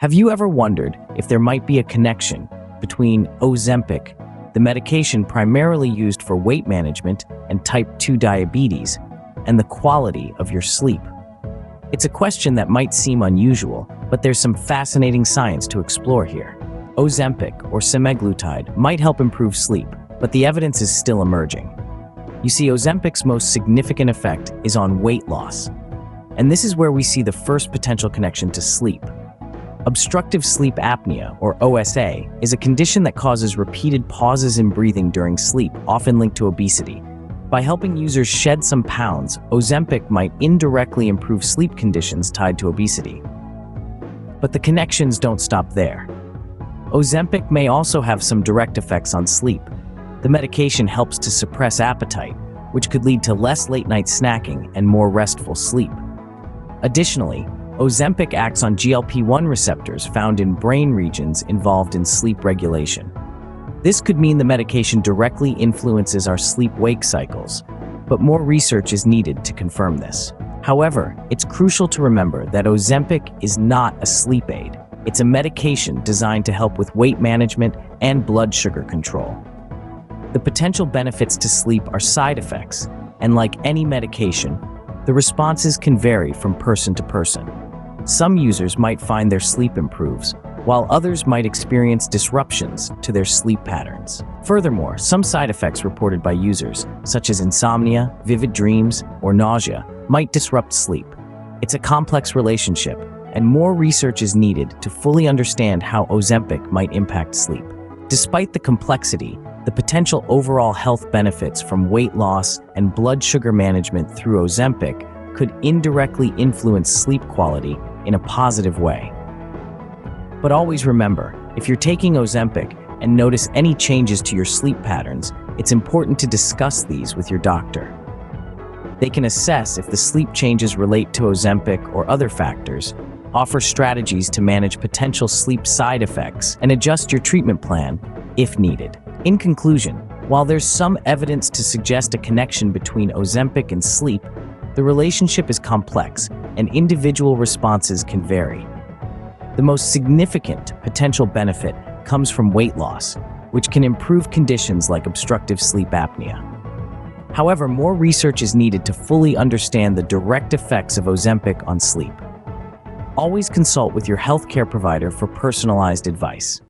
Have you ever wondered if there might be a connection between Ozempic, the medication primarily used for weight management and type 2 diabetes, and the quality of your sleep? It's a question that might seem unusual, but there's some fascinating science to explore here. Ozempic, or semaglutide, might help improve sleep, but the evidence is still emerging. You see, Ozempic's most significant effect is on weight loss, and this is where we see the first potential connection to sleep. Obstructive sleep apnea, or OSA, is a condition that causes repeated pauses in breathing during sleep, often linked to obesity. By helping users shed some pounds, Ozempic might indirectly improve sleep conditions tied to obesity. But the connections don't stop there. Ozempic may also have some direct effects on sleep. The medication helps to suppress appetite, which could lead to less late-night snacking and more restful sleep. Additionally, Ozempic acts on GLP-1 receptors found in brain regions involved in sleep regulation. This could mean the medication directly influences our sleep-wake cycles, but more research is needed to confirm this. However, it's crucial to remember that Ozempic is not a sleep aid. It's a medication designed to help with weight management and blood sugar control. The potential benefits to sleep are side effects, and like any medication, the responses can vary from person to person. Some users might find their sleep improves, while others might experience disruptions to their sleep patterns. Furthermore, some side effects reported by users, such as insomnia, vivid dreams, or nausea, might disrupt sleep. It's a complex relationship, and more research is needed to fully understand how Ozempic might impact sleep. Despite the complexity, the potential overall health benefits from weight loss and blood sugar management through Ozempic could indirectly influence sleep quality in a positive way. But always remember, if you're taking Ozempic and notice any changes to your sleep patterns, it's important to discuss these with your doctor. They can assess if the sleep changes relate to Ozempic or other factors, offer strategies to manage potential sleep side effects, and adjust your treatment plan if needed. In conclusion, while there's some evidence to suggest a connection between Ozempic and sleep, the relationship is complex and individual responses can vary. The most significant potential benefit comes from weight loss, which can improve conditions like obstructive sleep apnea. However, more research is needed to fully understand the direct effects of Ozempic on sleep. Always consult with your healthcare provider for personalized advice.